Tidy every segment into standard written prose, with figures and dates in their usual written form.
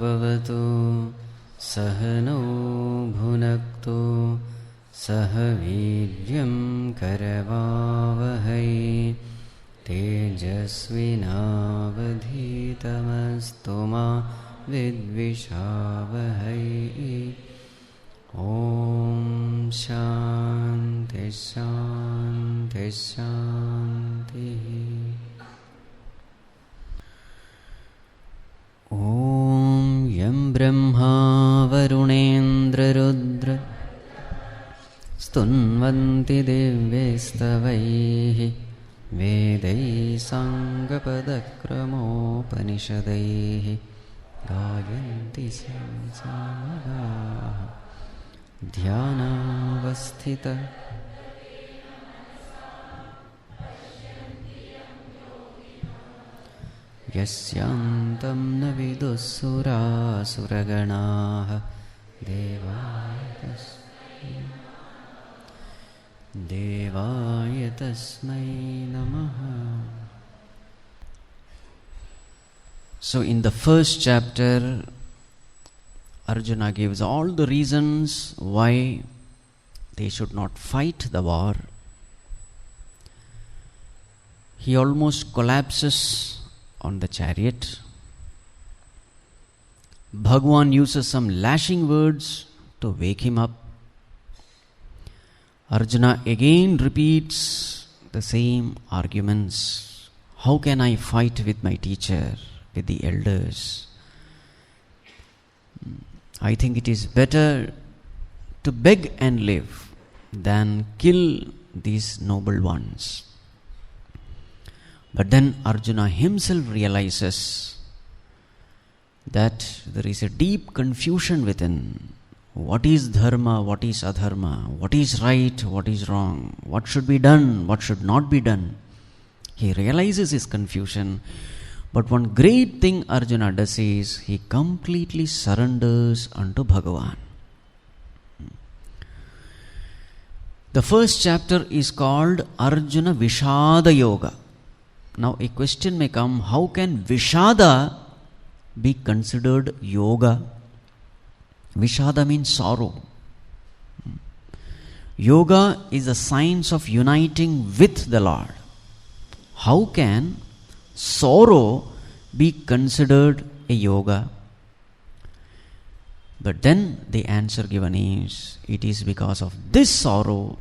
भवतु सहनौ भुनक्तु सह वीर्यं करवावहै तेजस्विनावधीतमस्तु मा विद्विषावहै। ॐ शान्ति शान्ति शान्तिः। ॐ यं ब्रह्मा वरुणेन्द्ररुद्र स्तुन्वन्ति दिव्यैस्तवैः वेदैः साङ्गपदक्रमोपनिषदैः गायन्ति सामगाः ध्यानावस्थितः यस्यान्तं न विदुःसुरासुरगणाः देवाय तस्मै नमः। So in the first chapter, Arjuna gives all the reasons why they should not fight the war. He almost collapses on the chariot. Bhagwan uses some lashing words to wake him up. Arjuna again repeats the same arguments. How can I fight with my teacher, with the elders? I think it is better to beg and live than kill these noble ones. But then Arjuna himself realizes that there is a deep confusion within. What is dharma, what is adharma, what is right, what is wrong, what should be done, what should not be done. He realizes his confusion. But one great thing Arjuna does is he completely surrenders unto Bhagavan. The first chapter is called Arjuna Vishada Yoga. Now a question may come, how can Vishada be considered yoga? Vishada means sorrow. Yoga is a science of uniting with the Lord. How can sorrow be considered a yoga? But then the answer given is, it is because of this sorrow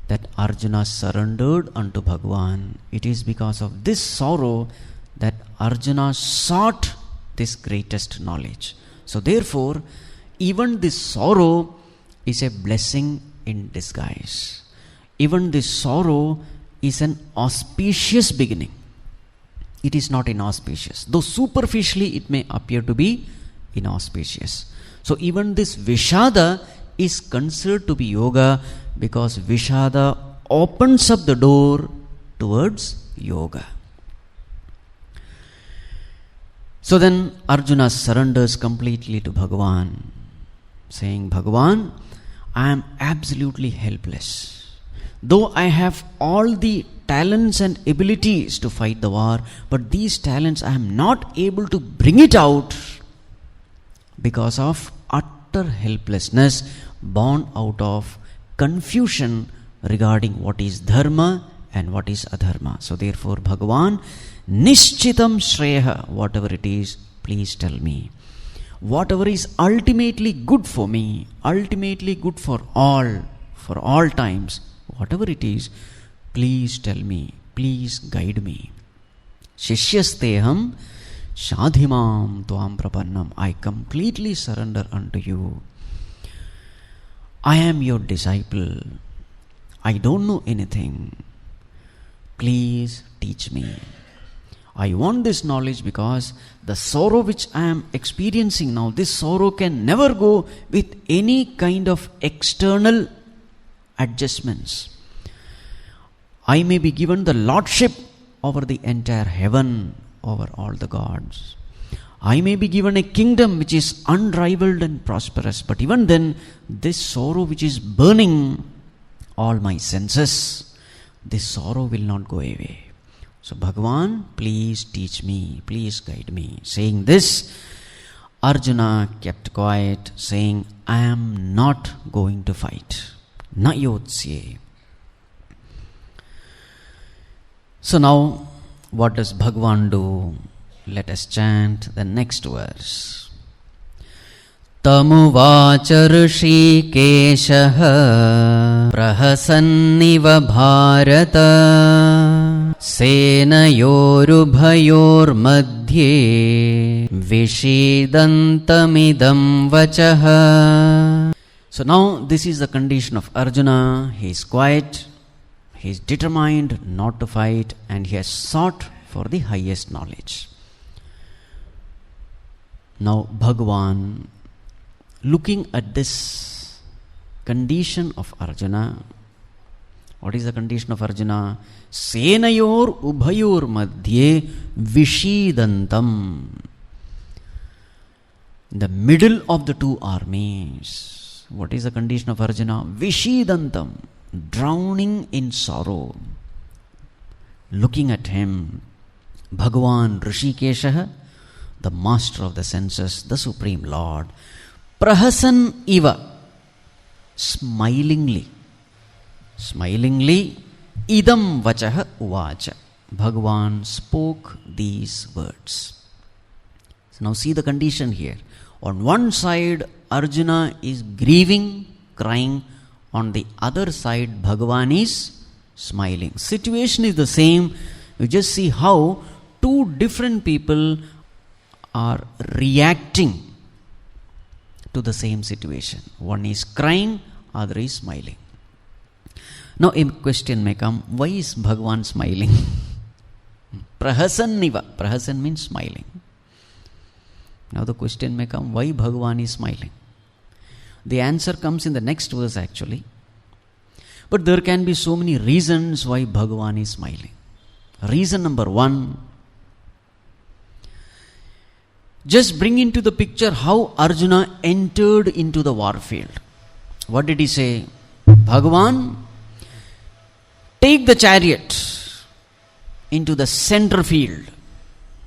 that Arjuna surrendered unto Bhagavan. It is because of this sorrow that Arjuna sought this greatest knowledge. So therefore, even this sorrow is a blessing in disguise. Even this sorrow is an auspicious beginning. It is not inauspicious, though superficially it may appear to be inauspicious. So even this Vishada is considered to be yoga because Vishada opens up the door towards yoga. So then Arjuna surrenders completely to Bhagavan, saying, Bhagavan, I am absolutely helpless. Though I have all the talents and abilities to fight the war, but these talents I am not able to bring it out because of utter helplessness born out of confusion regarding what is dharma and what is adharma. So therefore, Bhagavan, Nishchitam Shreya, whatever it is, please tell me. Whatever is ultimately good for me, ultimately good for all times, whatever it is, please tell me, please guide me. Shishyasteham shadhimam tvam prapannam. I completely surrender unto you. I am your disciple. I don't know anything. Please teach me. I want this knowledge because the sorrow which I am experiencing now, this sorrow can never go with any kind of external adjustments. I may be given the lordship over the entire heaven, over all the gods. I may be given a kingdom which is unrivaled and prosperous, but even then, this sorrow which is burning all my senses, this sorrow will not go away. So Bhagavan, please teach me, please guide me. Saying this, Arjuna kept quiet, saying, I am not going to fight. Na yotsye. So now, what does Bhagavan do? Let us chant the next verse. Tamuvacha Hrishikeshah Prahasanniva Bharata Senayorubhayor madhye Vishidantamidam vachaha. So now this is the condition of Arjuna. He is quiet, he is determined not to fight, and he has sought for the highest knowledge. Now Bhagavan, looking at this condition of Arjuna, what is the condition of Arjuna? Senayor ubhayor madhye vishidantam. In the middle of the two armies, what is the condition of Arjuna? Vishidantam, drowning in sorrow. Looking at him, Bhagavan Hrishikeshah, the master of the senses, the Supreme Lord, Prahasan iva, smilingly, idam vachaha uvacha. Bhagavan spoke these words. So now see the condition here. On one side, Arjuna is grieving, crying. On the other side, Bhagavan is smiling. Situation is the same. You just see how two different people are reacting to the same situation. One is crying, other is smiling. Now a question may come, why is Bhagavan smiling? Prahasan niva. Prahasan means smiling. Now the question may come, why Bhagavan is smiling? The answer comes in the next verse actually. But there can be so many reasons why Bhagavan is smiling. Reason number one, just bring into the picture how Arjuna entered into the war field. What did he say? Bhagavan, take the chariot into the center field,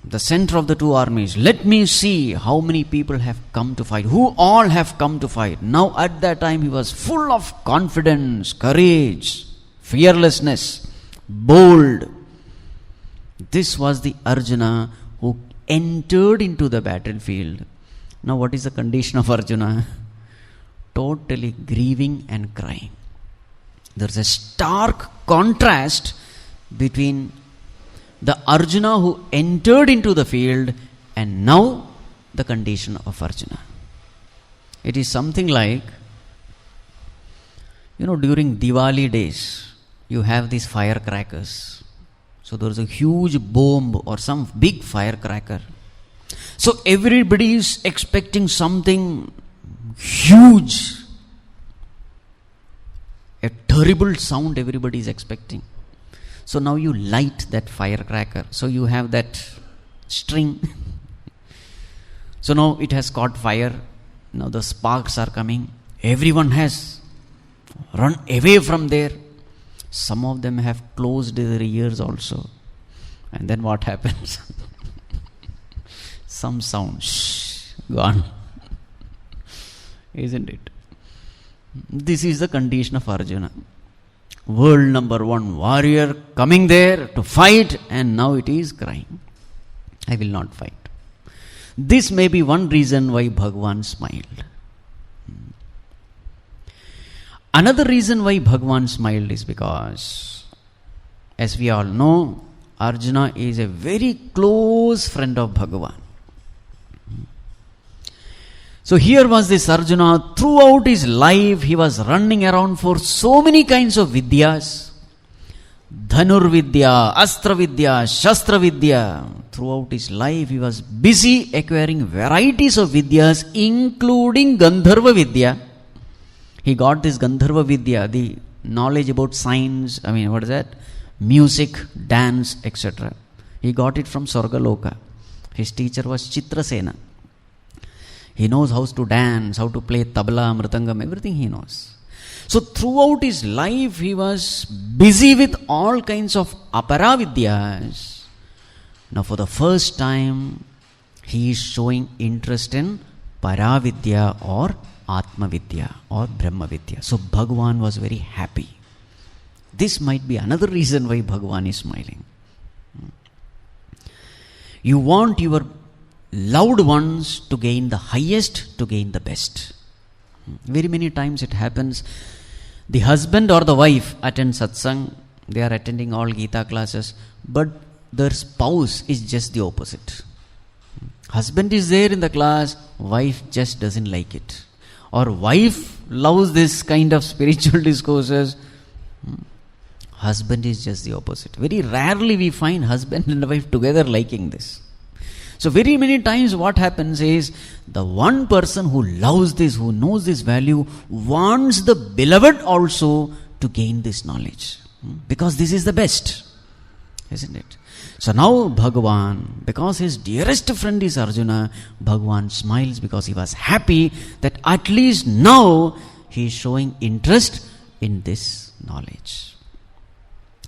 the center of the two armies. Let me see how many people have come to fight, who all have come to fight. Now at that time he was full of confidence, courage, fearlessness, bold. This was the Arjuna who entered into the battlefield. Now what is the condition of Arjuna? Totally grieving and crying. There's a stark contrast between the Arjuna who entered into the field and now the condition of Arjuna. It is something like, during Diwali days, you have these firecrackers. So there is a huge bomb or some big firecracker. So everybody is expecting something huge. A terrible sound everybody is expecting. So now you light that firecracker. So you have that string. So now it has caught fire. Now the sparks are coming. Everyone has run away from there. Some of them have closed their ears also. And then what happens? Some sound, gone. Isn't it? This is the condition of Arjuna. World number one warrior coming there to fight, and now it is crying, I will not fight. This may be one reason why Bhagavan smiled. Another reason why Bhagavan smiled is because, as we all know, Arjuna is a very close friend of Bhagavan. So here was this Arjuna, throughout his life he was running around for so many kinds of vidyas. Dhanur Vidya, Astra Vidya, Shastra Vidya. Throughout his life he was busy acquiring varieties of vidyas, including Gandharva Vidya. He got this Gandharva Vidya, the knowledge about science, music, dance, etc. He got it from Sargaloka. His teacher was Chitrasena. He knows how to dance, how to play tabla, mritangam, everything he knows. So throughout his life he was busy with all kinds of apara vidyas. Now for the first time he is showing interest in Paravidya or Atmavidya or Brahmavidya. So Bhagavan was very happy. This might be another reason why Bhagavan is smiling. You want your loved ones to gain the highest, to gain the best. Very many times it happens, the husband or the wife attend satsang, they are attending all Gita classes, but their spouse is just the opposite. Husband is there in the class, wife just doesn't like it. Or wife loves this kind of spiritual discourses, husband is just the opposite. Very rarely we find husband and wife together liking this. So very many times what happens is, the one person who loves this, who knows this value, wants the beloved also to gain this knowledge. Because this is the best. Isn't it? So now Bhagavan, because his dearest friend is Arjuna, Bhagavan smiles because he was happy that at least now he is showing interest in this knowledge.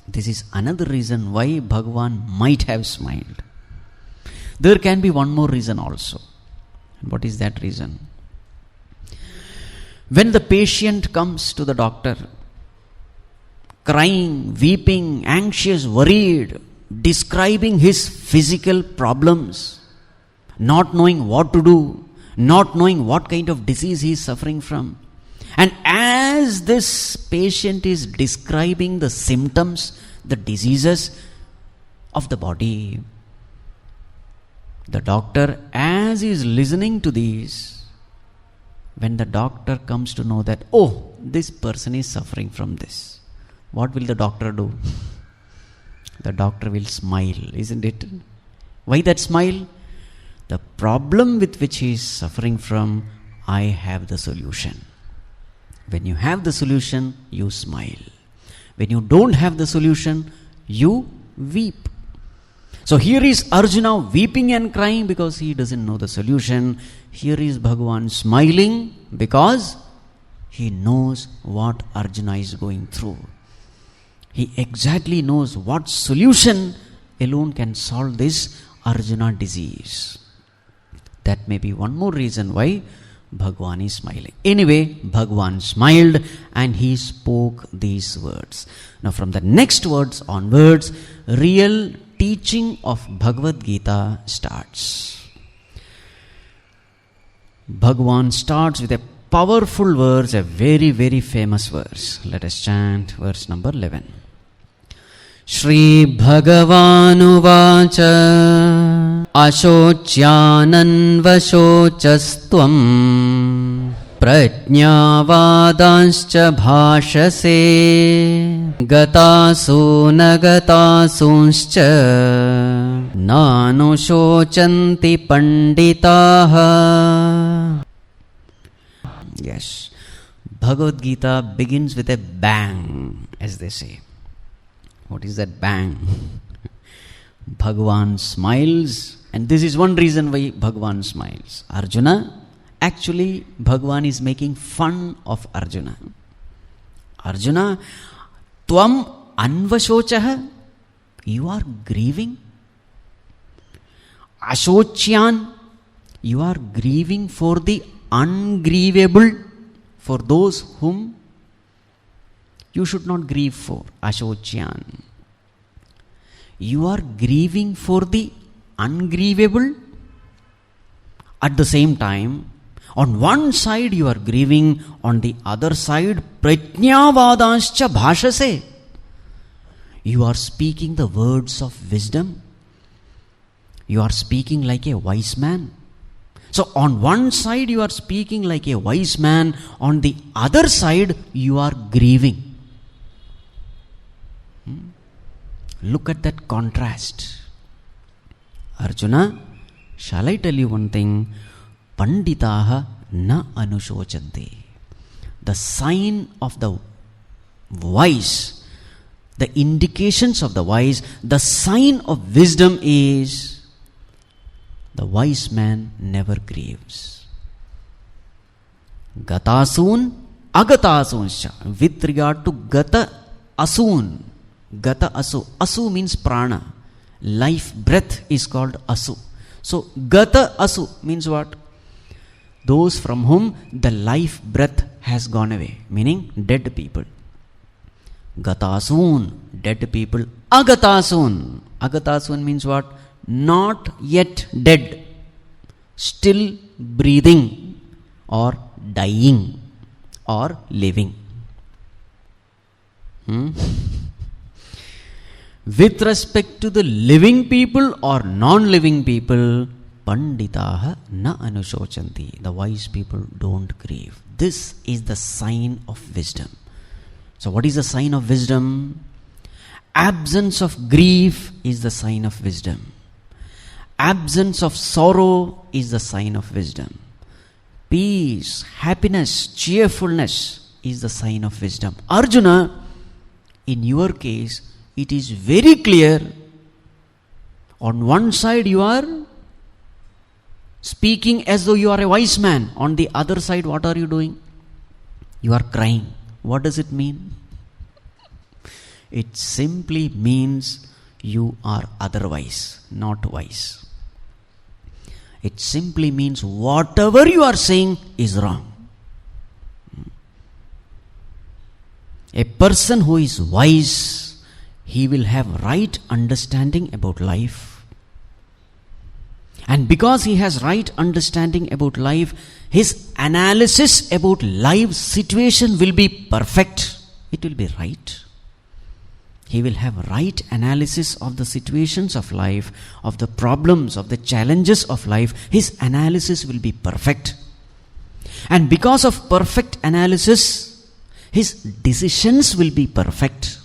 This is another reason why Bhagavan might have smiled. There can be one more reason also. What is that reason? When the patient comes to the doctor, crying, weeping, anxious, worried, describing his physical problems, not knowing what to do, not knowing what kind of disease he is suffering from. And as this patient is describing the symptoms, the diseases of the body, the doctor, as he is listening to these, when the doctor comes to know that, oh, this person is suffering from this, what will the doctor do? The doctor will smile, isn't it? Why that smile? The problem with which he is suffering from, I have the solution. When you have the solution, you smile. When you don't have the solution, you weep. So here is Arjuna weeping and crying because he doesn't know the solution. Here is Bhagavan smiling because he knows what Arjuna is going through. He exactly knows what solution alone can solve this Arjuna disease. That may be one more reason why Bhagavan is smiling. Anyway, Bhagavan smiled and he spoke these words. Now from the next words onwards, real teaching of Bhagavad Gita starts. Bhagavan starts with a powerful verse, a very, very famous verse. Let us chant verse number 11. Shri Bhagavanuvacha Ashocyananvashocastvam Prajñāvādanscha bhāshase Gatasu nagatasunṣcha Nānuṣocanti panditaha. Yes, Bhagavad Gita begins with a bang, as they say. What is that bang? Bhagavan smiles, and this is one reason why Bhagavan smiles. Arjuna, actually Bhagavan is making fun of Arjuna. Arjuna, Tvam anvashochaha, you are grieving. Ashocyan, you are grieving for the ungrievable, for those whom you should not grieve for. Ashocyan. You are grieving for the ungrievable. At the same time, on one side you are grieving, on the other side, Prajñāvādanscha bhāshase. You are speaking the words of wisdom. You are speaking like a wise man. So on one side you are speaking like a wise man, on the other side you are grieving. Look at that contrast. Arjuna, shall I tell you one thing? Panditaha na anushocanti. The sign of the wise, the indications of the wise, the sign of wisdom is the wise man never grieves. Gatasun agatasuncha. With regard to gata asun. Gata asu. Asu means prana. Life breath is called asu. So gata asu means what? Those from whom the life breath has gone away, meaning dead people. Gatasun, dead people. Agatasun. Agatasun means what? Not yet dead, still breathing or dying or living. With respect to the living people or non-living people, Panditaha na anusochanti. The wise people don't grieve. This is the sign of wisdom. So what is the sign of wisdom? Absence of grief is the sign of wisdom. Absence of sorrow is the sign of wisdom. Peace, happiness, cheerfulness is the sign of wisdom. Arjuna, in your case, it is very clear. On one side you are speaking as though you are a wise man. On the other side, what are you doing? You are crying. What does it mean? It simply means you are otherwise, not wise. It simply means whatever you are saying is wrong. A person who is wise, he will have right understanding about life. And because he has right understanding about life, his analysis about life's situation will be perfect. It will be right. He will have right analysis of the situations of life, of the problems, of the challenges of life. His analysis will be perfect. And because of perfect analysis, his decisions will be perfect.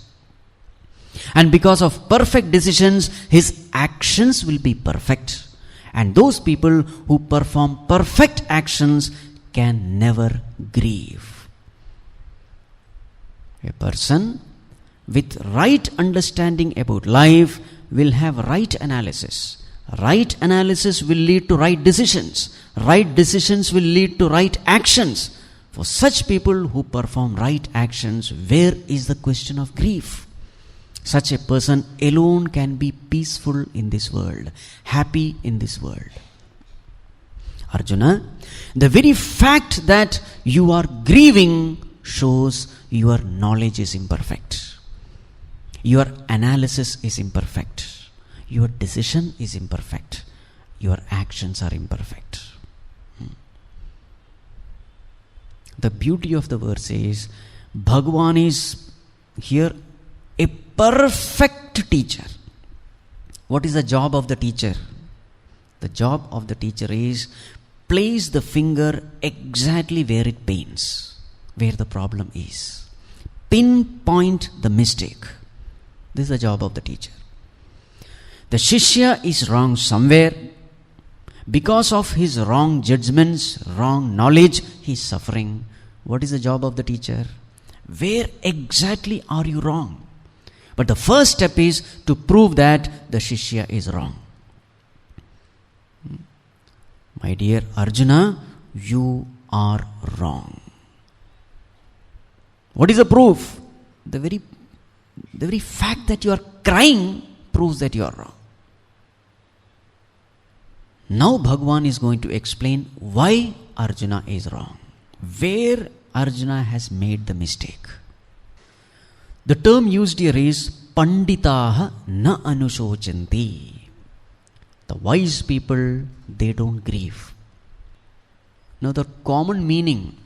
And because of perfect decisions, his actions will be perfect. And those people who perform perfect actions can never grieve. A person with right understanding about life will have right analysis. Right analysis will lead to right decisions. Right decisions will lead to right actions. For such people who perform right actions, where is the question of grief? Such a person alone can be peaceful in this world, happy in this world. Arjuna, the very fact that you are grieving shows your knowledge is imperfect. Your analysis is imperfect. Your decision is imperfect. Your actions are imperfect. The beauty of the verse is, Bhagavan is here a perfect teacher. What is the job of the teacher? The job of the teacher is place the finger exactly where it pains, where the problem is. Pinpoint the mistake. This is the job of the teacher. The Shishya is wrong somewhere. Because of his wrong judgments, wrong knowledge, he is suffering. What is the job of the teacher? Where exactly are you wrong? But the first step is to prove that the Shishya is wrong. My dear Arjuna, you are wrong. What is the proof? The very fact that you are crying proves that you are wrong. Now Bhagavan is going to explain why Arjuna is wrong. Where Arjuna has made the mistake. The term used here is Panditaha na anusochanti. The wise people, they don't grieve. Now the common meaning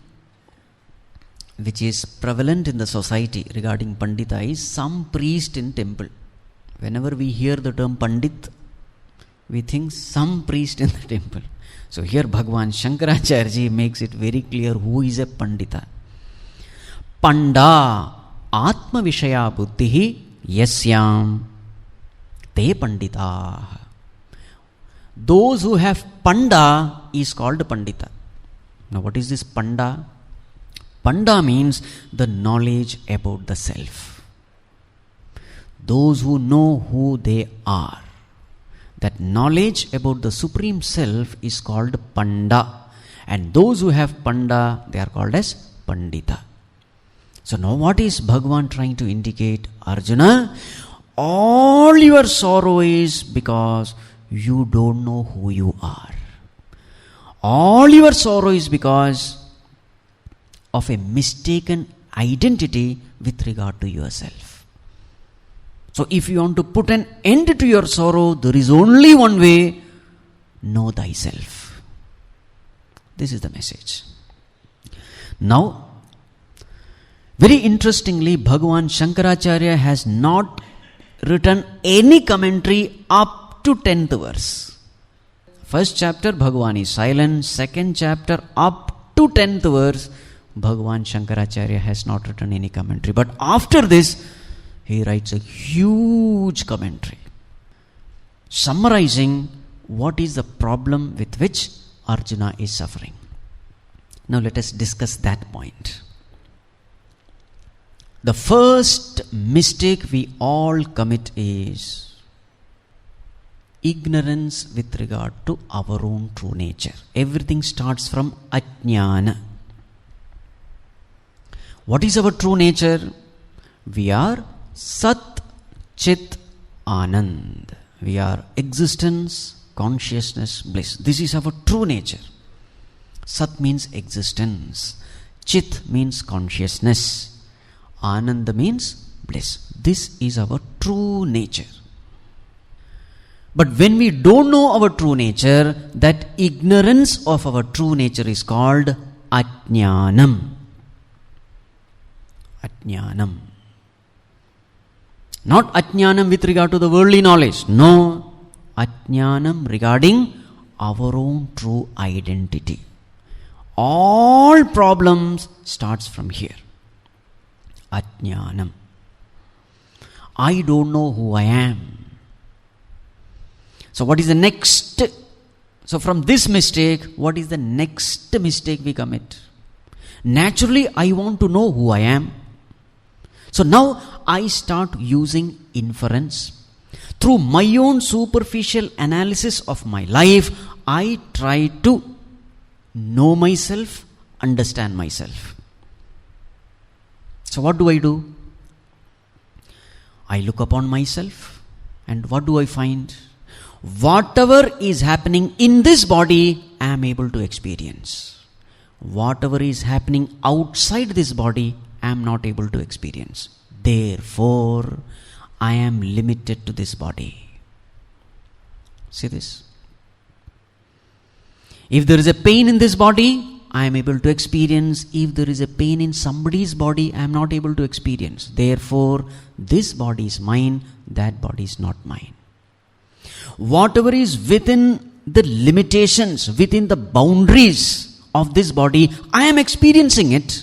which is prevalent in the society regarding Pandita is some priest in temple. Whenever we hear the term Pandit, we think some priest in the temple. So here Bhagavan Shankaracharya ji makes it very clear who is a Pandita. Panda Atma Vishaya Buddhihi Yasyam Te Pandita. Those who have Panda is called Pandita. Now what is this Panda? Panda means the knowledge about the self. Those who know who they are. That knowledge about the Supreme Self is called Panda. And those who have Panda, they are called as Pandita. So now what is Bhagavan trying to indicate? Arjuna, all your sorrow is because you don't know who you are. All your sorrow is because of a mistaken identity with regard to yourself. So if you want to put an end to your sorrow, there is only one way: know thyself. This is the message. Now, very interestingly, Bhagavan Shankaracharya has not written any commentary up to 10th verse. First chapter, Bhagavan is silent. Second chapter, up to 10th verse, Bhagavan Shankaracharya has not written any commentary. But after this, he writes a huge commentary, summarizing what is the problem with which Arjuna is suffering. Now let us discuss that point. The first mistake we all commit is ignorance with regard to our own true nature. Everything starts from ajnana. What is our true nature? We are Sat Chit Anand. We are existence, consciousness, bliss. This is our true nature. Sat means existence. Chit means consciousness. Ananda means bliss. This is our true nature. But when we don't know our true nature, that ignorance of our true nature is called ajnanam. Ajnanam. Not ajnanam with regard to the worldly knowledge. No. Ajnanam regarding our own true identity. All problems starts from here. Ajnanam. I don't know who I am. So what is the next? So from this mistake, what is the next mistake we commit? Naturally, I want to know who I am. So now I start using inference. Through my own superficial analysis of my life, I try to know myself, understand myself. So what do? I look upon myself, and what do I find? Whatever is happening in this body, I am able to experience. Whatever is happening outside this body, I am not able to experience. Therefore, I am limited to this body. See this? If there is a pain in this body, I am able to experience. If there is a pain in somebody's body, I am not able to experience. Therefore, this body is mine, that body is not mine. Whatever is within the limitations, within the boundaries of this body, I am experiencing it.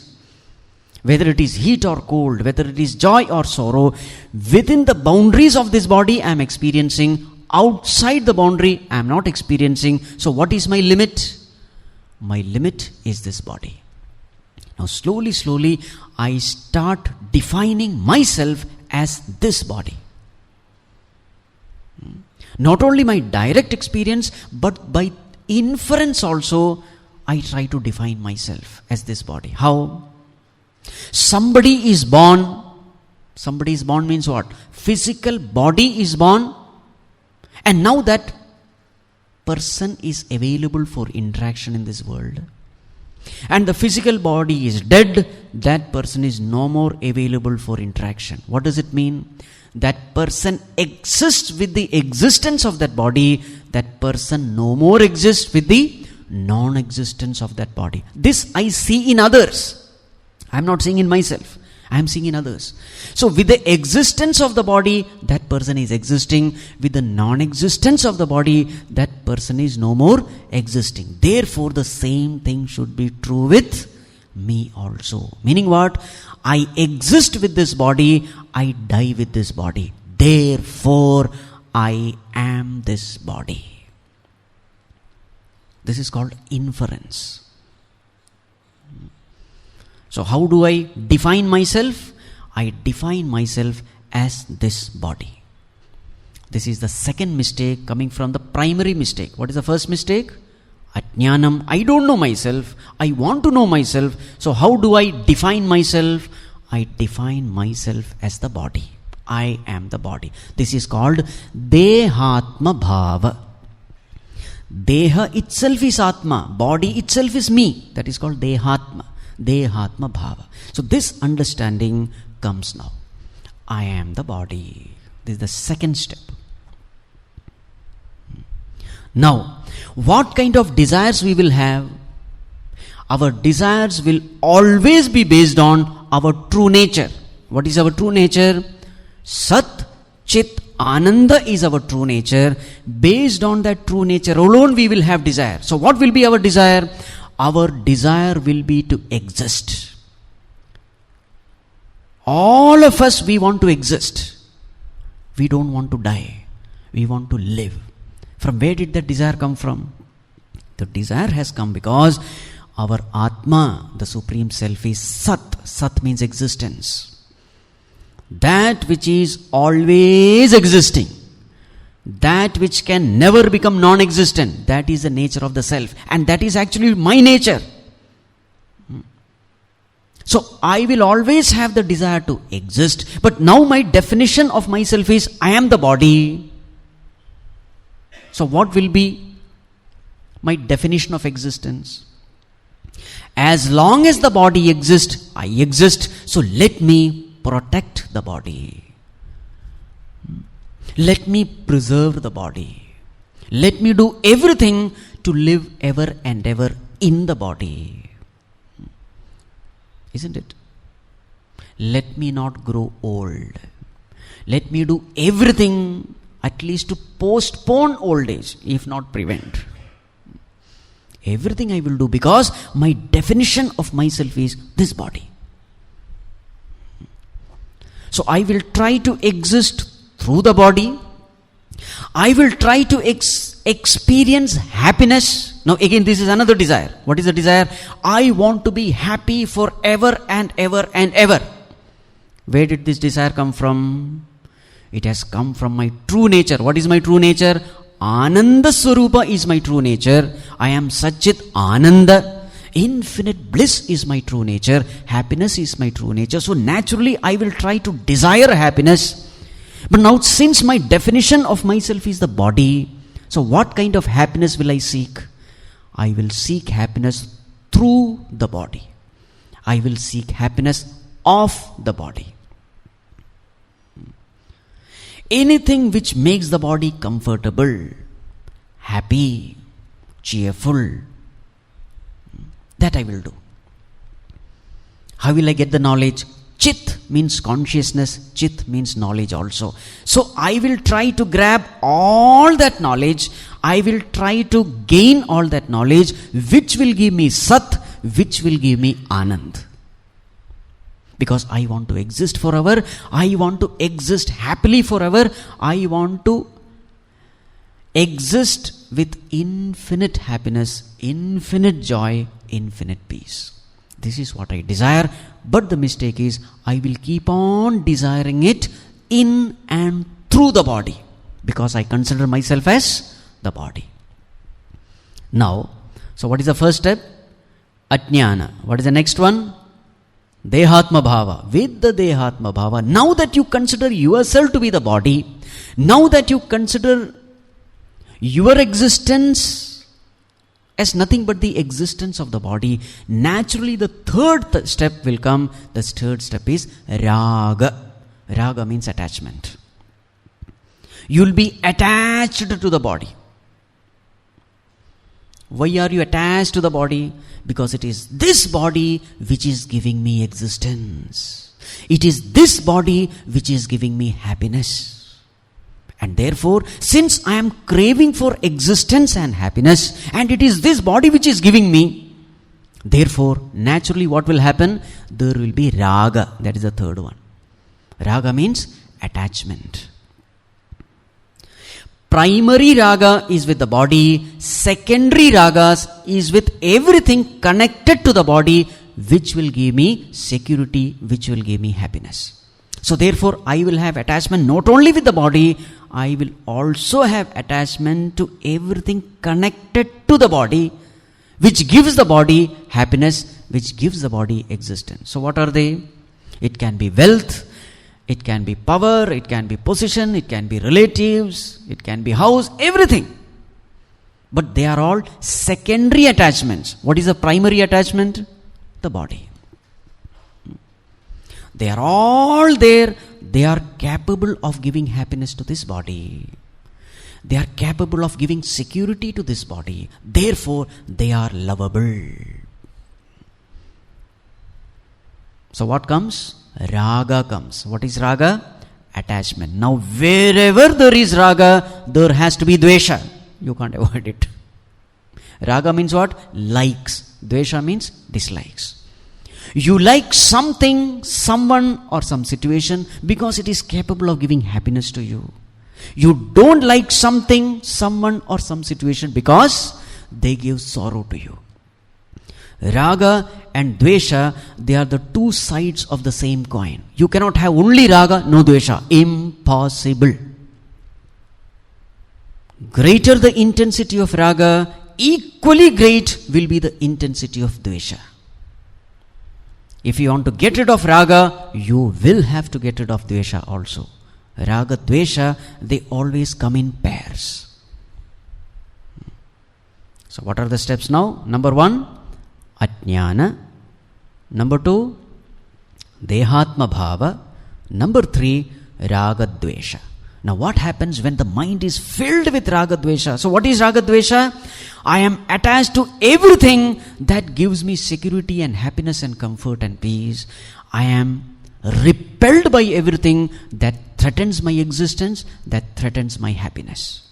Whether it is heat or cold, whether it is joy or sorrow, within the boundaries of this body, I am experiencing. Outside the boundary, I am not experiencing. So what is my limit? My limit is this body. Now slowly, I start defining myself as this body. Not only my direct experience, but by inference also, I try to define myself as this body. How? Somebody is born. Somebody is born means what? Physical body is born. And now that person is available for interaction in this world. And the physical body is dead. That person is no more available for interaction. What does it mean? That person exists with the existence of that body. That person no more exists with the non-existence of that body. This I see in others. I am not seeing in myself. I am seeing in others. So with the existence of the body, that person is existing. With the non-existence of the body, that person is no more existing. Therefore, the same thing should be true with me also. Meaning what? I exist with this body, I die with this body. Therefore, I am this body. This is called inference. So how do I define myself? I define myself as this body. This is the second mistake coming from the primary mistake. What is the first mistake? Ajnanam. I don't know myself. I want to know myself. So how do I define myself? I define myself as the body. I am the body. This is called Dehatma Bhava. Deha itself is Atma. Body itself is me. That is called Dehatma. Dehatma Bhava. So this understanding comes now. I am the body. This is the second step. Now, what kind of desires we will have? Our desires will always be based on our true nature. What is our true nature? Sat, Chit, Ananda is our true nature. Based on that true nature alone we will have desire. So what will be our desire? Our desire will be to exist. All of us, we want to exist. We don't want to die. We want to live. From where did that desire come from? The desire has come because our Atma, the Supreme Self, is Sat. Sat means existence. That which is always existing. That which can never become non-existent. That is the nature of the Self. And that is actually my nature. So I will always have the desire to exist. But now my definition of myself is I am the body. So what will be my definition of existence? As long as the body exists, I exist. So let me protect the body. Let me preserve the body. Let me do everything to live ever and ever in the body. Isn't it? Let me not grow old. Let me do everything at least to postpone old age, if not prevent. Everything I will do because my definition of myself is this body. So I will try to exist through the body. I will try to experience happiness. Now again, this is another desire. What is the desire? I want to be happy forever and ever and ever. Where did this desire come from? It has come from my true nature. What is my true nature? Ananda Swarupa is my true nature. I am Satchit Ananda. Infinite bliss is my true nature. Happiness is my true nature. So naturally I will try to desire happiness. But now since my definition of myself is the body, so what kind of happiness will I seek? I will seek happiness through the body. I will seek happiness of the body. Anything which makes the body comfortable, happy, cheerful, that I will do. How will I get the knowledge? Chit means consciousness, Chit means knowledge also. So I will try to grab all that knowledge. I will try to gain all that knowledge which will give me Sat, which will give me Anand. Because I want to exist forever. I want to exist happily forever. I want to exist with infinite happiness, infinite joy, infinite peace. This is what I desire. But the mistake is, I will keep on desiring it in and through the body. Because I consider myself as the body. Now, so what is the first step? Ajnana. What is the next one? Dehatma Bhava. With the Dehatma Bhava, now that you consider yourself to be the body, now that you consider your existence as nothing but the existence of the body, naturally the third step will come. The third step is Raga. Raga means attachment. You will be attached to the body. Why are you attached to the body? Because it is this body which is giving me existence. It is this body which is giving me happiness. And therefore, since I am craving for existence and happiness, and it is this body which is giving me, therefore, naturally what will happen? There will be Raga. That is the third one. Raga means attachment. Primary raga is with the body, secondary ragas is with everything connected to the body, which will give me security, which will give me happiness. So therefore, I will have attachment not only with the body, I will also have attachment to everything connected to the body, which gives the body happiness, which gives the body existence. So what are they? It can be wealth, it can be power, it can be position, it can be relatives, it can be house, everything. But they are all secondary attachments. What is the primary attachment? The body. They are all there. They are capable of giving happiness to this body. They are capable of giving security to this body. Therefore, they are lovable. So what comes? Raga comes. What is raga? Attachment. Now wherever there is raga, there has to be dvesha. You can't avoid it. Raga means what? Likes. Dvesha means dislikes. You like something, someone or some situation because it is capable of giving happiness to you. You don't like something, someone or some situation because they give sorrow to you. Raga and dvesha, they are the two sides of the same coin. You cannot have only raga, no dvesha. Impossible. Greater the intensity of raga, equally great will be the intensity of dvesha. If you want to get rid of raga, you will have to get rid of dvesha also. Raga, dvesha, they always come in pairs. So what are the steps now? Number 1, ajnana. Number 2, dehatma bhava. Number 3, raga, dvesha. Now what happens when the mind is filled with raga, dvesha? So what is raga, dvesha? I am attached to everything that gives me security and happiness and comfort and peace. I am repelled by everything that threatens my existence, that threatens my happiness.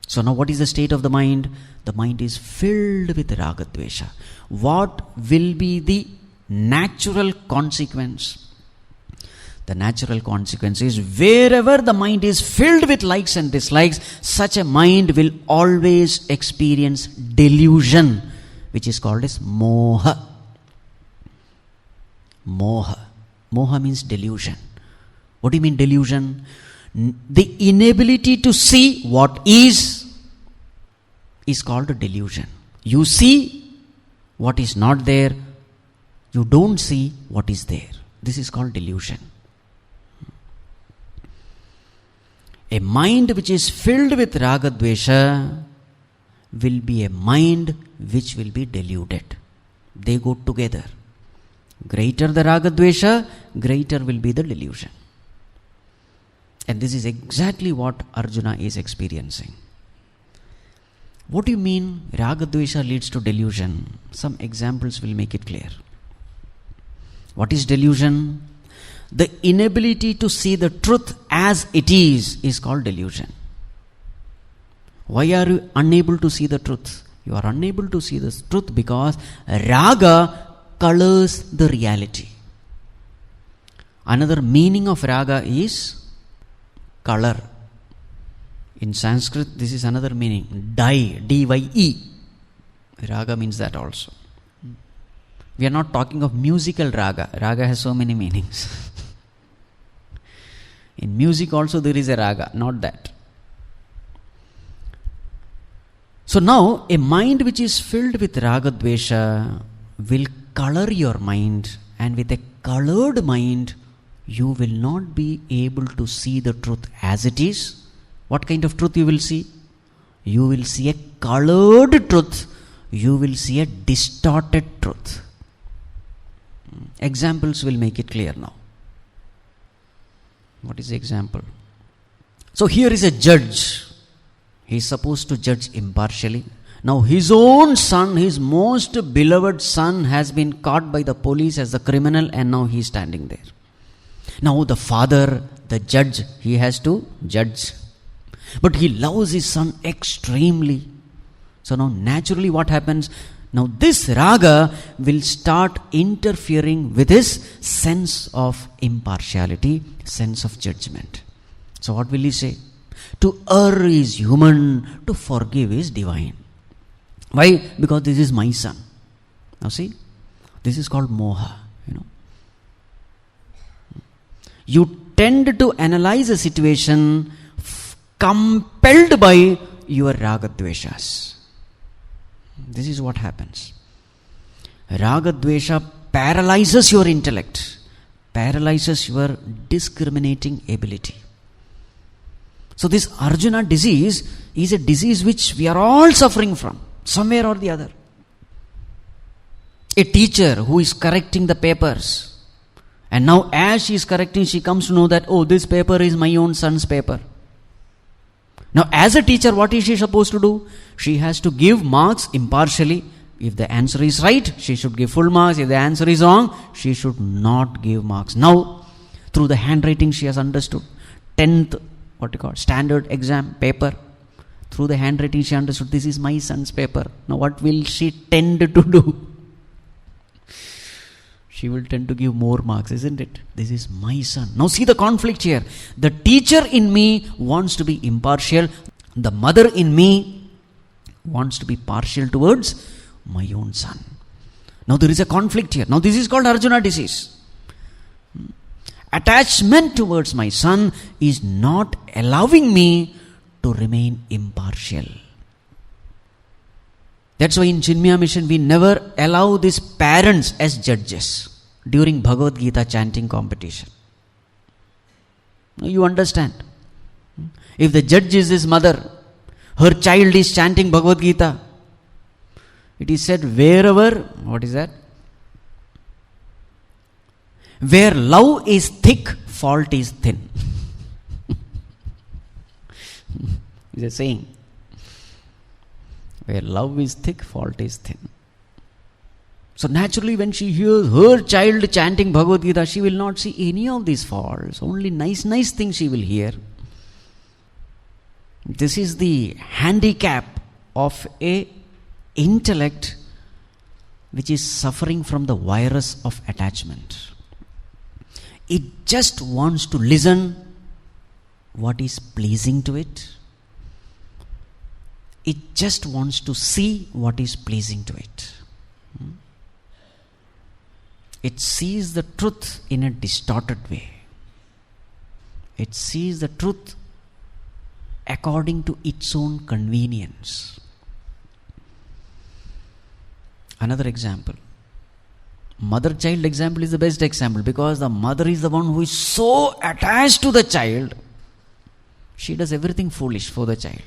So now what is the state of the mind? The mind is filled with raga, dvesha. What will be the natural consequence? The natural consequence is wherever the mind is filled with likes and dislikes, such a mind will always experience delusion, which is called as moha. Moha. Moha means delusion. What do you mean delusion? The inability to see what is called a delusion. You see what is not there. You don't see what is there. This is called delusion. A mind which is filled with raga, dvesha will be a mind which will be deluded. They go together. Greater the raga, dvesha, greater will be the delusion. And this is exactly what Arjuna is experiencing. What do you mean raga, dvesha leads to delusion? Some examples will make it clear. What is delusion? The inability to see the truth as it is called delusion. Why are you unable to see the truth? You are unable to see the truth because raga colors the reality. Another meaning of raga is color. In Sanskrit, this is another meaning. Dye, D-Y-E. Raga means that also. We are not talking of musical raga. Raga has so many meanings. In music also there is a raga, not that. So now, a mind which is filled with raga, dvesha will color your mind, and with a colored mind, you will not be able to see the truth as it is. What kind of truth you will see? You will see a colored truth. You will see a distorted truth. Examples will make it clear now. What is the example? So here is a judge. He is supposed to judge impartially. Now his own son, his most beloved son, has been caught by the police as a criminal, and now he is standing there. Now the father, the judge, he has to judge. But he loves his son extremely. So now naturally what happens? Now this raga will start interfering with his sense of impartiality, sense of judgment. So what will he say? To err is human, to forgive is divine. Why? Because this is my son. Now see, this is called moha. You tend to analyze a situation compelled by your raga, dveshas. This is what happens. Raga, dvesha paralyzes your intellect, paralyzes your discriminating ability. So this Arjuna disease is a disease which we are all suffering from, somewhere or the other. A teacher who is correcting the papers, and now as she is correcting, she comes to know that, oh, this paper is my own son's paper. Now as a teacher, what is she supposed to do? She has to give marks impartially. If the answer is right, she should give full marks. If the answer is wrong, she should not give marks. Now, through the handwriting she has understood. 10th, standard exam paper. Through the handwriting she understood, this is my son's paper. Now what will she tend to do? She will tend to give more marks, isn't it? This is my son. Now see the conflict here. The teacher in me wants to be impartial. The mother in me wants to be partial towards my own son. Now there is a conflict here. Now this is called Arjuna disease. Attachment towards my son is not allowing me to remain impartial. That's why in Chinmaya Mission we never allow these parents as judges during Bhagavad Gita chanting competition. Now you understand. If the judge is his mother, her child is chanting Bhagavad Gita, it is said wherever, what is that? Where love is thick, fault is thin. Is a saying. Where love is thick, fault is thin. So naturally when she hears her child chanting Bhagavad Gita, she will not see any of these faults. Only nice things she will hear. This is the handicap of a intellect which is suffering from the virus of attachment. It just wants to listen what is pleasing to it. It just wants to see what is pleasing to it. It sees the truth in a distorted way. It sees the truth according to its own convenience. Another example. Mother-child example is the best example, because the mother is the one who is so attached to the child. She does everything foolish for the child.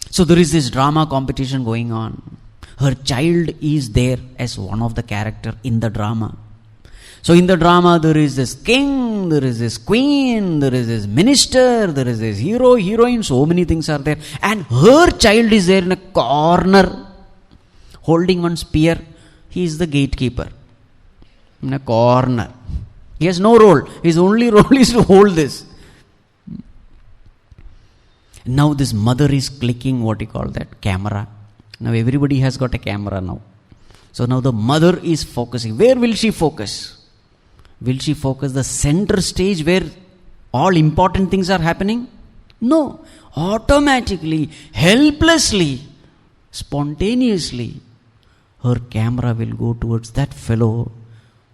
So there is this drama competition going on. Her child is there as one of the character in the drama. So in the drama there is this king, there is this queen, there is this minister, there is this hero, heroine, so many things are there. And her child is there in a corner holding one spear. He is the gatekeeper. In a corner. He has no role. His only role is to hold this. Now this mother is clicking camera. Now everybody has got a camera now. So now the mother is focusing. Where will she focus? Will she focus the center stage where all important things are happening? No. Automatically, helplessly, spontaneously, her camera will go towards that fellow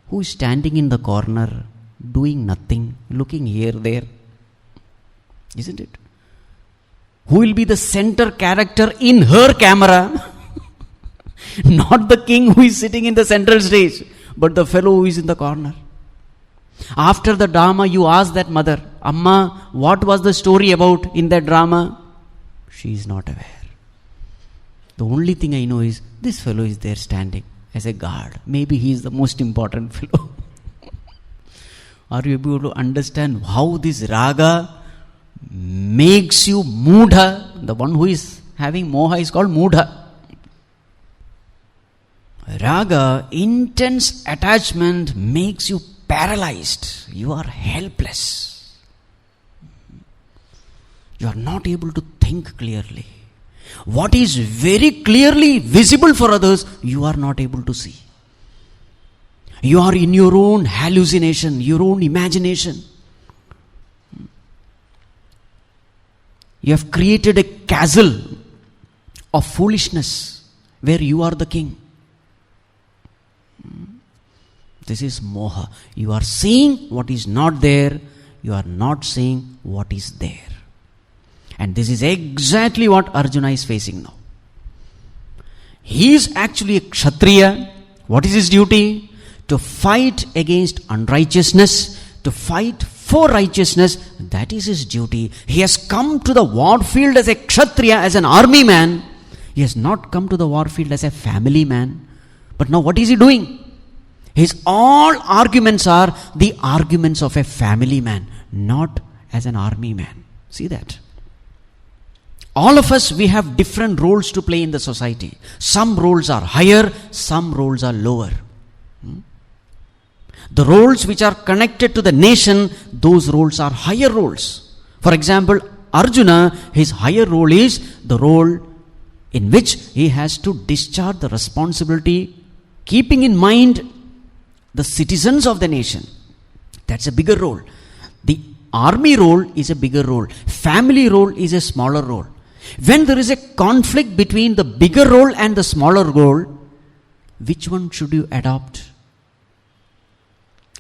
who is standing in the corner, doing nothing, looking here, there. Isn't it? Who will be the center character in her camera? Not the king who is sitting in the central stage, but the fellow who is in the corner. After the drama, you ask that mother, Amma, what was the story about in that drama? She is not aware. The only thing I know is this fellow is there standing as a guard. Maybe he is the most important fellow. Are you able to understand how this raga makes you mudha? The one who is having moha is called mudha. Raga, intense attachment, makes you paralyzed. You are helpless. You are not able to think clearly. What is very clearly visible for others, you are not able to see. You are in your own hallucination, your own imagination. You have created a castle of foolishness where you are the king. This is moha. You are seeing what is not there. You are not seeing what is there. And this is exactly what Arjuna is facing now. He is actually a Kshatriya. What is his duty? To fight against unrighteousness, to fight for righteousness, that is his duty. He has come to the war field as a Kshatriya, as an army man. He has not come to the war field as a family man. But now what is he doing? His all arguments are the arguments of a family man, not as an army man. See that? All of us, we have different roles to play in the society. Some roles are higher, some roles are lower. The roles which are connected to the nation, those roles are higher roles. For example, Arjuna, his higher role is the role in which he has to discharge the responsibility, keeping in mind the citizens of the nation. That's a bigger role. The army role is a bigger role. Family role is a smaller role. When there is a conflict between the bigger role and the smaller role, which one should you adopt?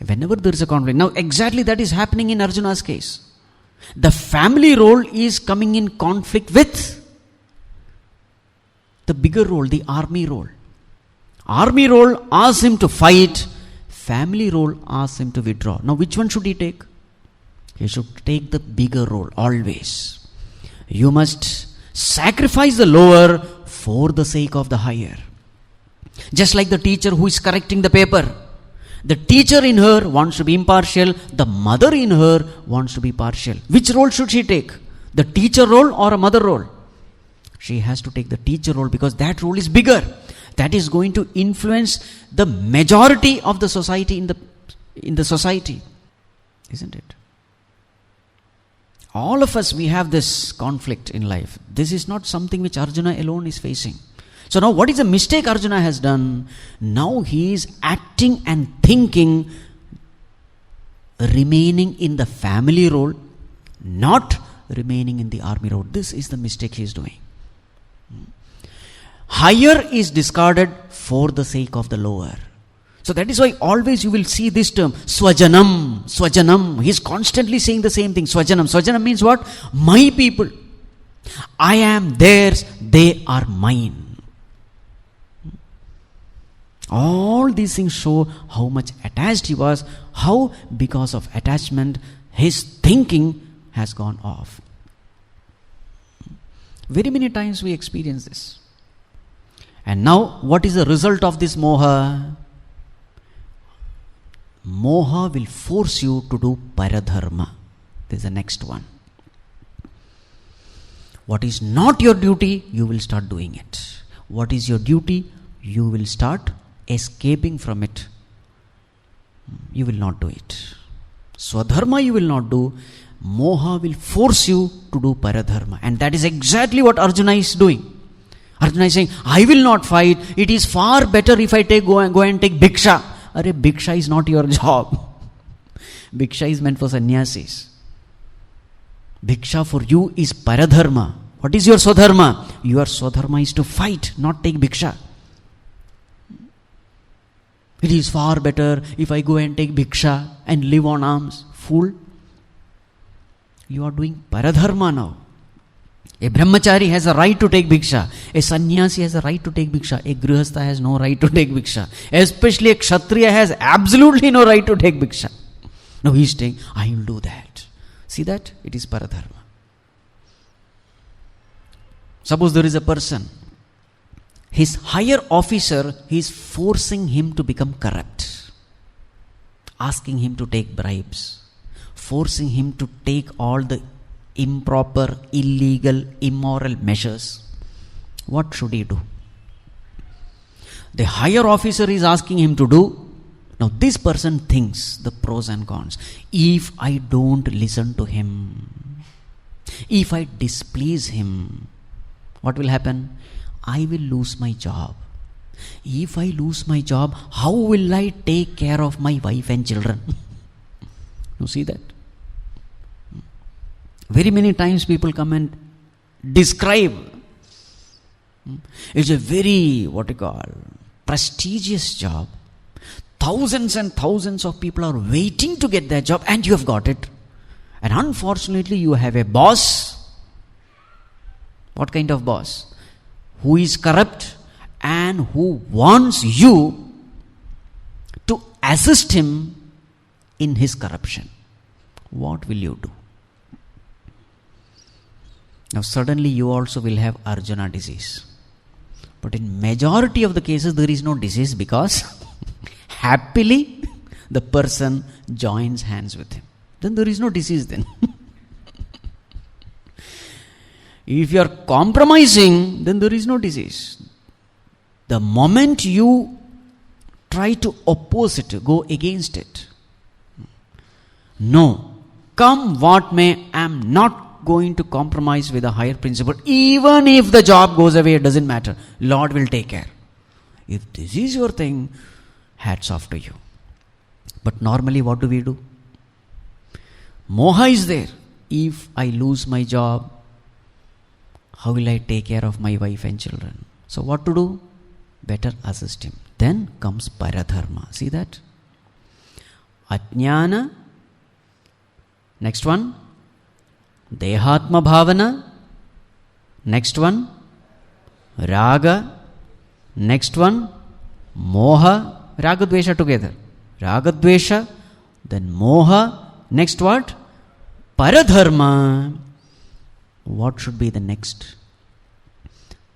Whenever there is a conflict. Now exactly that is happening in Arjuna's case. The family role is coming in conflict with the bigger role, the army role. Army role asks him to fight. Family role asks him to withdraw. Now which one should he take? He should take the bigger role always. You must sacrifice the lower for the sake of the higher. Just like the teacher who is correcting the paper. The teacher in her wants to be impartial. The mother in her wants to be partial. Which role should she take? The teacher role or a mother role? She has to take the teacher role because that role is bigger. That is going to influence the majority of the society in the society. Isn't it? All of us, we have this conflict in life. This is not something which Arjuna alone is facing. So now what is the mistake Arjuna has done? Now he is acting and thinking, remaining in the family role, not remaining in the army role. This is the mistake he is doing. Higher is discarded for the sake of the lower. So that is why always you will see this term, Swajanam, Swajanam. He is constantly saying the same thing, Swajanam. Swajanam means what? My people. I am theirs, they are mine. All these things show how much attached he was, how because of attachment his thinking has gone off. Very many times we experience this. And now what is the result of this moha? Moha will force you to do paradharma. This is the next one. What is not your duty, you will start doing it. What is your duty, you will start escaping from it. You will not do it. Swadharma you will not do. Moha will force you to do paradharma. And that is exactly what Arjuna is doing. Arjuna is saying, I will not fight. It is far better if I go and take bhiksha. Arey, bhiksha is not your job. Bhiksha is meant for sannyasis. Bhiksha for you is paradharma. What is your swadharma? Your swadharma is to fight, not take bhiksha. It is far better if I go and take bhiksha and live on alms. Fool. You are doing paradharma now. A brahmachari has a right to take bhiksha. A sannyasi has a right to take bhiksha. A grihastha has no right to take bhiksha. Especially a kshatriya has absolutely no right to take bhiksha. Now he is saying, I will do that. See that? It is paradharma. Suppose there is a person. His higher officer, he is forcing him to become corrupt. Asking him to take bribes. Forcing him to take all the improper, illegal, immoral measures. What should he do? The higher officer is asking him to do. Now this person thinks the pros and cons. If I don't listen to him, if I displease him, what will happen? I will lose my job. If I lose my job, how will I take care of my wife and children? You see that? Very many times people come and describe. It's a very, prestigious job. Thousands and thousands of people are waiting to get that job and you have got it. And unfortunately you have a boss. What kind of boss? Who is corrupt and who wants you to assist him in his corruption. what will you do? Now suddenly you also will have Arjuna disease. But in majority of the cases there is no disease, because happily the person joins hands with him. Then there is no disease then. If you are compromising, then there is no disease. The moment you try to oppose it, go against it, no, come what may, I am not going to compromise with a higher principle. Even if the job goes away, it doesn't matter. Lord will take care. If this is your thing, hats off to you. But normally what do we do? Moha is there. If I lose my job, how will I take care of my wife and children? So what to do? Better assist him. Then comes paradharma. See that? Ajnana. Next one. Dehatma bhavana. Next one. Raga. Next one. Moha. Raga dvesha together. Raga dvesha. Then moha. Next what? Paradharma. What should be the next?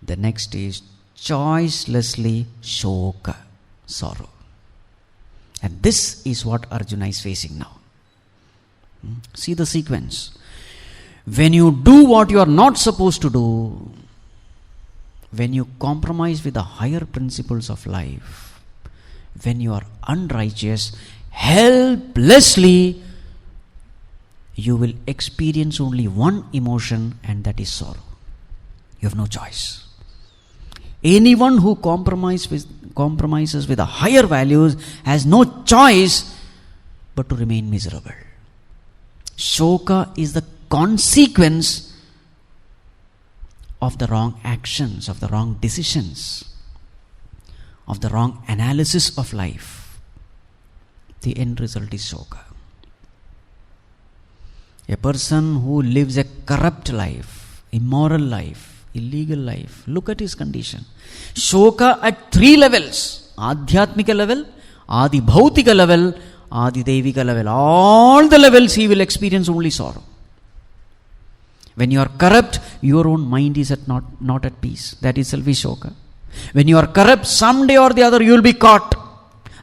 The next is choicelessly shoka, sorrow. And this is what Arjuna is facing now. See the sequence. When you do what you are not supposed to do, when you compromise with the higher principles of life, when you are unrighteous, helplessly, you will experience only one emotion, and that is sorrow. You have no choice. Anyone who compromises with the higher values has no choice but to remain miserable. Shoka is the consequence of the wrong actions, of the wrong decisions, of the wrong analysis of life. The end result is shoka. A person who lives a corrupt life, immoral life, illegal life, look at his condition. Shoka at 3 levels. Adhyatmika level, Adi Bhautika level, Adi Devika level. All the levels he will experience only sorrow. When you are corrupt, your own mind is not at peace. That itself is shoka. When you are corrupt, someday or the other you will be caught.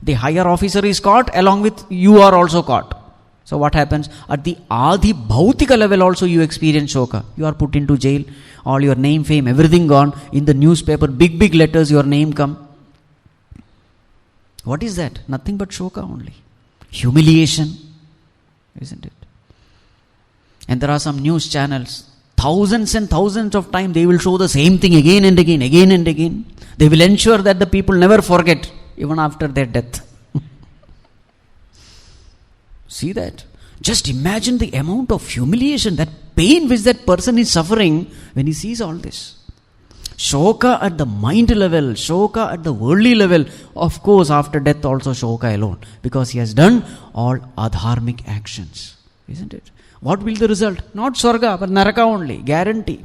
The higher officer is caught, along with you are also caught. So what happens? At the Adi Bhautika level also you experience shoka. You are put into jail, all your name, fame, everything gone. In the newspaper, big letters, your name come. What is that? Nothing but shoka only. Humiliation, isn't it? And there are some news channels, thousands and thousands of times they will show the same thing again and again. They will ensure that the people never forget, even after their death. See that? Just imagine the amount of humiliation, that pain which that person is suffering when he sees all this. Shoka at the mind level, shoka at the worldly level. Of course, after death also shoka alone, because he has done all adharmic actions. Isn't it? What will the result? Not Swarga, but Naraka only. Guarantee.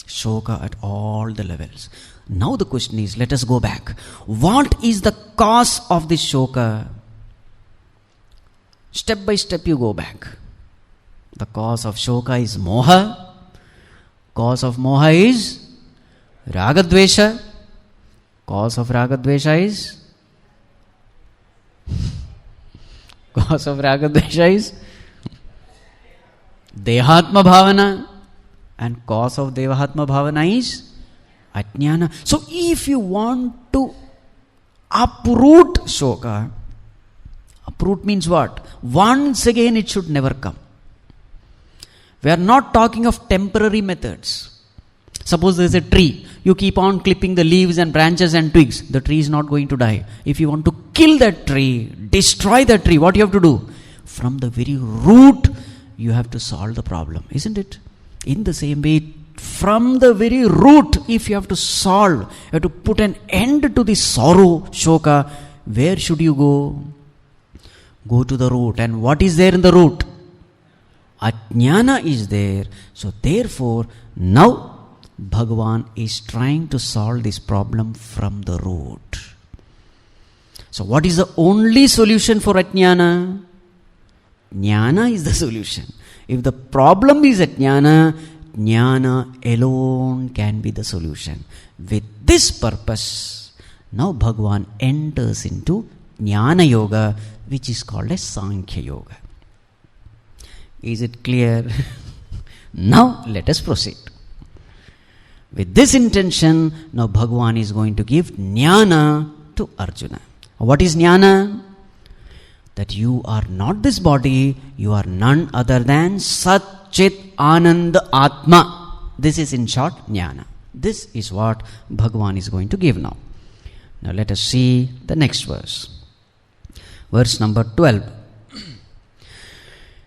Shoka at all the levels. Now the question is, let us go back. What is the cause of this shoka? Step by step you go back. The cause of shoka is moha. Cause of moha is ragadvesha. Cause of ragadvesha is dehatma bhavana. And cause of dehatma bhavana is ajnana. So if you want to uproot shoka, uproot means what? Once again it should never come. We are not talking of temporary methods. Suppose there is a tree. You keep on clipping the leaves and branches and twigs. The tree is not going to die. If you want to kill that tree, destroy that tree, what you have to do? From the very root, you have to solve the problem. Isn't it? In the same way, from the very root, if you have to solve, you have to put an end to the sorrow, shoka, where should you go? Go to the root. And what is there in the root? Ajnana is there. So therefore, now Bhagavan is trying to solve this problem from the root. So what is the only solution for Ajnana? Jnana is the solution. If the problem is at Jnana, Jnana alone can be the solution. With this purpose, now Bhagavan enters into Jnana Yoga, which is called as Sankhya Yoga. Is it clear? Now let us proceed. With this intention, now Bhagavan is going to give Jnana to Arjuna. What is Jnana? That you are not this body, you are none other than Sat Chit Ananda Atma. This is in short Jnana. This is what Bhagavan is going to give now. Now let us see the next verse. Verse number 12.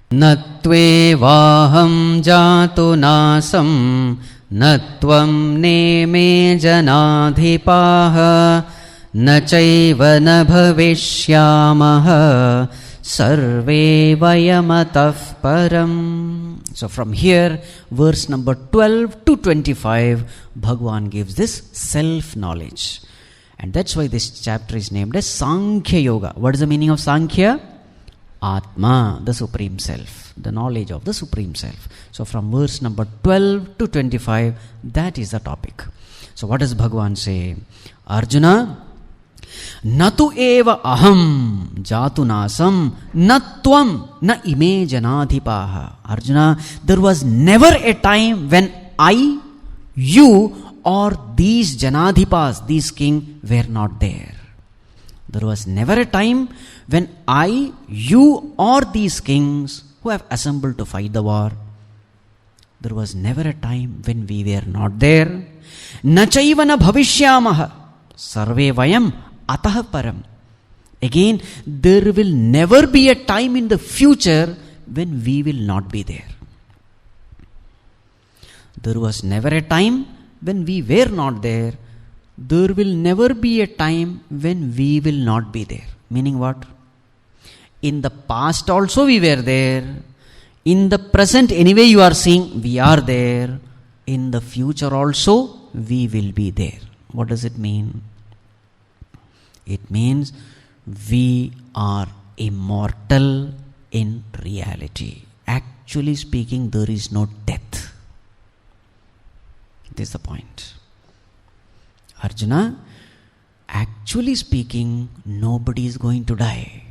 Natvevaham jatu nasam natvam neme janadhipaha na chaiva na bhavishyamaha sarve vayamatah param. So from here, verse number 12 to 25, Bhagavan gives this self-knowledge. And that's why this chapter is named as Sankhya Yoga. What is the meaning of Sankhya? Atma, the Supreme Self, the knowledge of the Supreme Self. So from verse number 12 to 25, that is the topic. So what does Bhagavan say? Arjuna, Natu eva aham jatu nasam natvam na ime janadhipaha. Arjuna, there was never a time when I, you, or these janadhipas, these kings, were not there. There was never a time when I, you, or these kings who have assembled to fight the war, there was never a time when we were not there. Nachaiva na bhavishyamaha sarve vayam atah param. Again, there will never be a time in the future when we will not be there. There was never a time when we were not there. There will never be a time when we will not be there. Meaning what? In the past also we were there. In the present anyway you are seeing we are there. In the future also we will be there. What does it mean? It means we are immortal in reality. Actually speaking, there is no death. This is the point. Arjuna, actually speaking, nobody is going to die.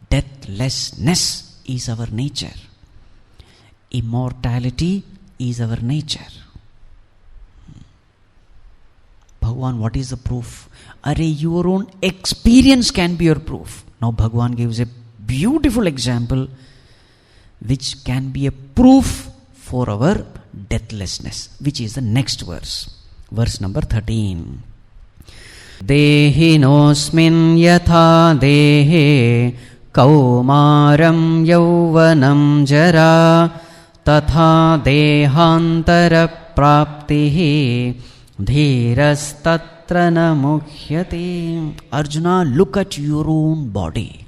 Deathlessness is our nature. Immortality is our nature. Bhagavan, what is the proof? Your own experience can be your proof. Now Bhagavan gives a beautiful example which can be a proof for our deathlessness, which is the next verse. Verse number 13. Dehinosmin yatha dehe kaumaram yauvanam jara tatha dehantara praptihi dhirastatra na mukhyate. Arjuna, look at your own body.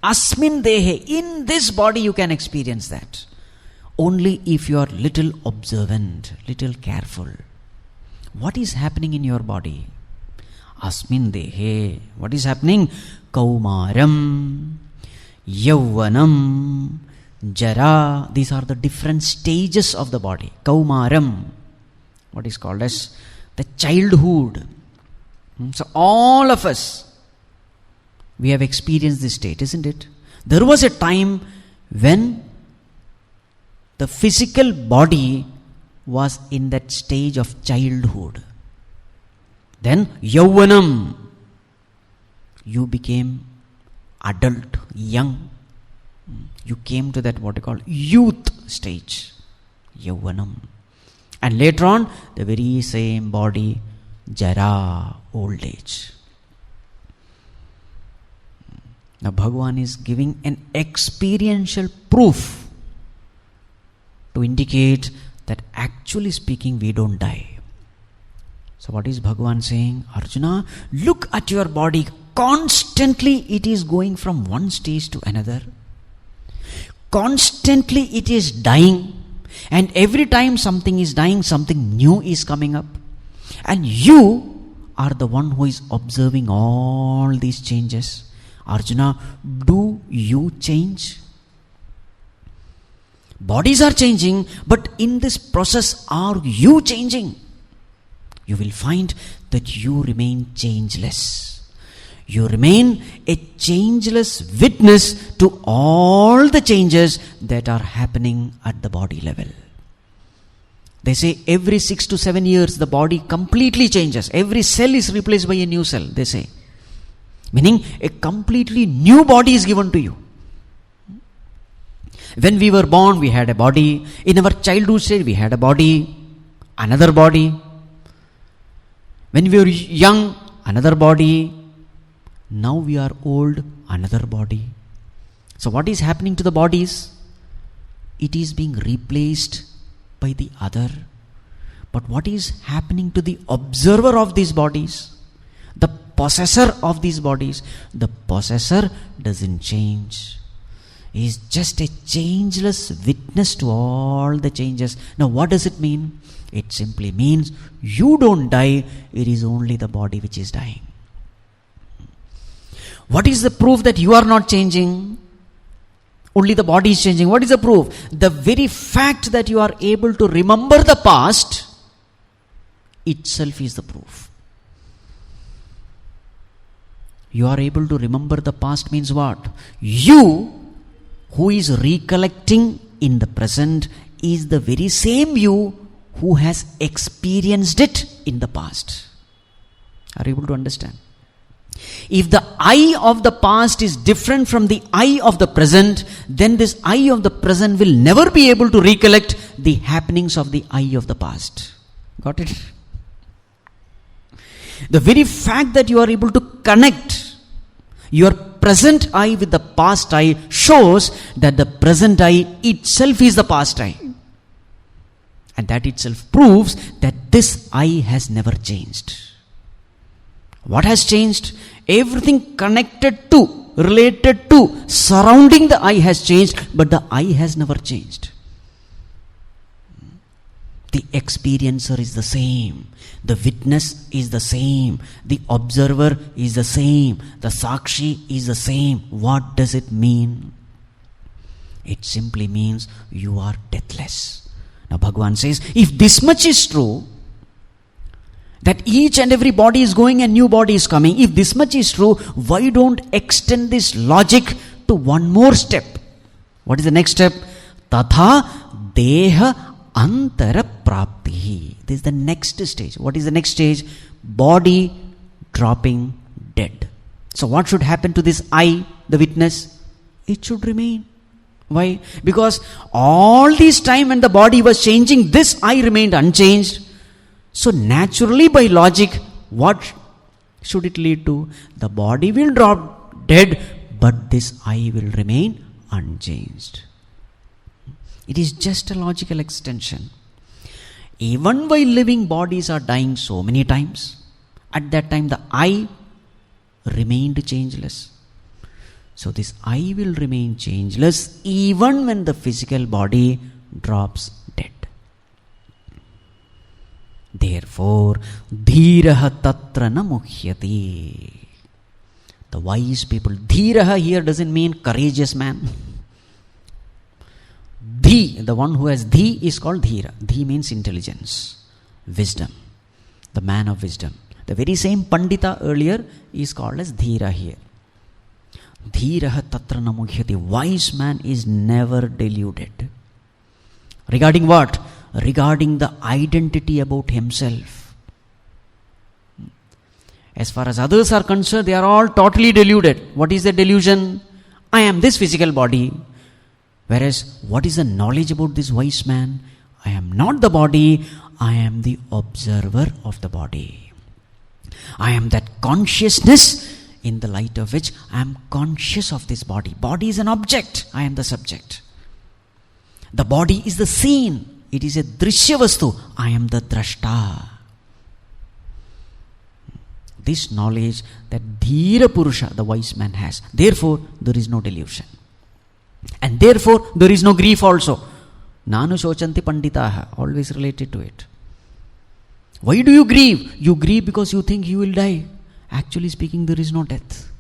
Asmin dehe, in this body you can experience that. Only if you are little observant, little careful. What is happening in your body? Asmin dehe. What is happening? Kaumaram, yauvanam, jara. These are the different stages of the body. Kaumaram, what is called as the childhood. So all of us, we have experienced this state, isn't it? There was a time when the physical body was in that stage of childhood. Then yauvanam, you became adult, young. You came to that what you call youth stage, yauvanam. And later on, the very same body, jara, old age. Now Bhagavan is giving an experiential proof to indicate that actually speaking we don't die. So what is Bhagavan saying? Arjuna, look at your body. Constantly it is going from one stage to another. Constantly it is dying. And every time something is dying, something new is coming up. And you are the one who is observing all these changes. Arjuna, do you change? Bodies are changing, but in this process, are you changing? You will find that you remain changeless. You remain a changeless witness to all the changes that are happening at the body level. They say every 6 to 7 years the body completely changes. Every cell is replaced by a new cell, they say. Meaning a completely new body is given to you. When we were born, we had a body. In our childhood stage, we had a body, another body. When we were young, another body. Now we are old, another body. So what is happening to the bodies? It is being replaced by the other. But what is happening to the observer of these bodies? The possessor of these bodies? The possessor doesn't change. He is just a changeless witness to all the changes. Now what does it mean? It simply means you don't die, it is only the body which is dying. What is the proof that you are not changing? Only the body is changing. What is the proof? The very fact that you are able to remember the past itself is the proof. You are able to remember the past means what? You who is recollecting in the present is the very same you who has experienced it in the past. Are you able to understand? If the I of the past is different from the I of the present, then this I of the present will never be able to recollect the happenings of the I of the past. Got it? The very fact that you are able to connect your present I with the past I shows that the present I itself is the past I. And that itself proves that this I has never changed. What has changed? Everything connected to, related to, surrounding the I has changed, but the I has never changed. The experiencer is the same. The witness is the same. The observer is the same. The sakshi is the same. What does it mean? It simply means you are deathless. Now Bhagavan says, if this much is true, that each and every body is going and new body is coming, if this much is true, why don't extend this logic to one more step? What is the next step? Tatha deha antara prapti. This is the next stage. What is the next stage? Body dropping dead. So what should happen to this I, the witness? It should remain. Why? Because all this time when the body was changing, this I remained unchanged. So naturally, by logic, what should it lead to? The body will drop dead, but this I will remain unchanged. It is just a logical extension. Even while living, bodies are dying so many times. At that time, the I remained changeless. So this I will remain changeless even when the physical body drops dead. Therefore, dhiraha tatra na muhyati. The wise people. Dhiraha here doesn't mean courageous man. Dhi, the one who has dhi is called dhira. Dhi means intelligence, wisdom, the man of wisdom. The very same Pandita earlier is called as dhira here. Dhiraha tatra na muhyati. Wise man is never deluded. Regarding what? Regarding the identity about himself. As far as others are concerned, they are all totally deluded. What is the delusion? I am this physical body. Whereas, what is the knowledge about this wise man? I am not the body, I am the observer of the body. I am that consciousness in the light of which I am conscious of this body. Body is an object, I am the subject. The body is the scene. It is a drishya vastu. I am the drashta. This knowledge that dhira purusha, the wise man, has. Therefore, there is no delusion. And therefore, there is no grief also. Nanu shochanti panditaha, always related to it. Why do you grieve? You grieve because you think you will die. Actually speaking, there is no death.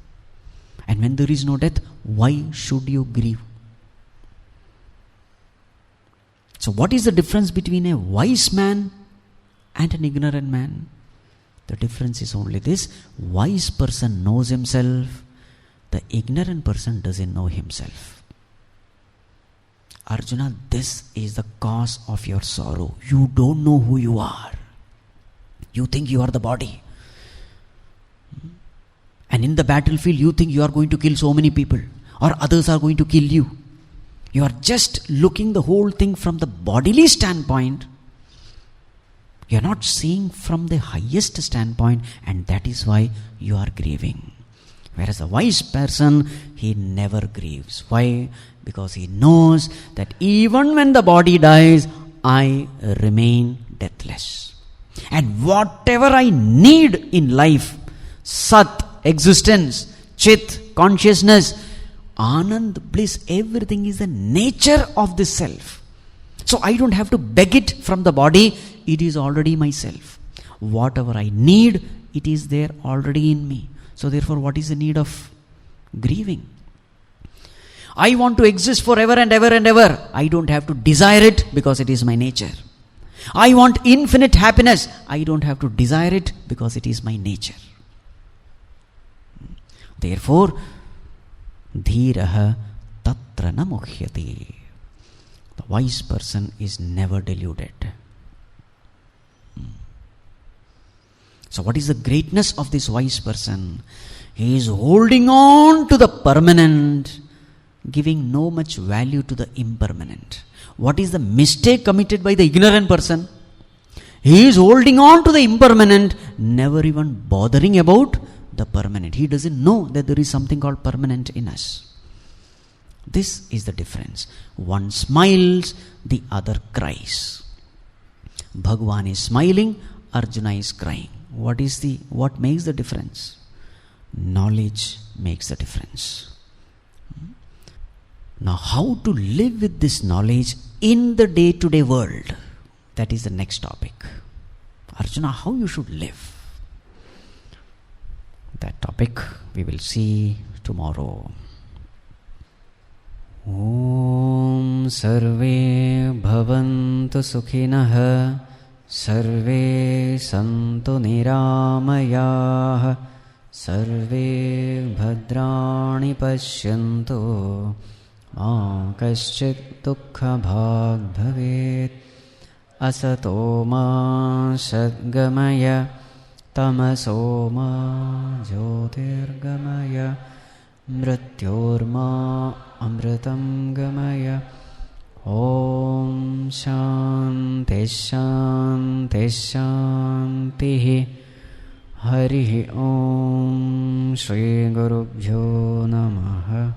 And when there is no death, why should you grieve? So what is the difference between a wise man and an ignorant man? The difference is only this: wise person knows himself, the ignorant person doesn't know himself. Arjuna, this is the cause of your sorrow. You don't know who you are. You think you are the body. And in the battlefield, you think you are going to kill so many people, or others are going to kill you. You are just looking the whole thing from the bodily standpoint. You are not seeing from the highest standpoint, and that is why you are grieving. Whereas a wise person, he never grieves. Why? Because he knows that even when the body dies, I remain deathless. And whatever I need in life, Sat, existence, Chit, consciousness, Anand, bliss, everything is the nature of this self. So I don't have to beg it from the body, it is already myself. Whatever I need, it is there already in me. So therefore, what is the need of grieving? I want to exist forever and ever and ever. I don't have to desire it because it is my nature. I want infinite happiness. I don't have to desire it because it is my nature. Therefore, dhiraha tatra na mukhyati. The wise person is never deluded. So what is the greatness of this wise person? He is holding on to the permanent, giving no much value to the impermanent. What is the mistake committed by the ignorant person? He is holding on to the impermanent, never even bothering about the permanent. He doesn't know that there is something called permanent in us. This is the difference. One smiles, the other cries. Bhagavan is smiling, Arjuna is crying. What makes the difference? Knowledge makes the difference. Now, how to live with this knowledge in the day-to-day world? That is the next topic. Arjuna, how you should live? That topic we will see tomorrow. Om Sarve Bhavantu Sukhinah Sarve Santu Niramayah Sarve Bhadrani Pashyantu Ma Kaschit Dukkha Bhag Bhavet Asato Ma Sadgamaya Tamaso Ma Jyotirgamaya Mrityorma Amritam Gamaya. Om Shanti Shanti Shanti. Hari Om Shri Gurubhyo Namaha.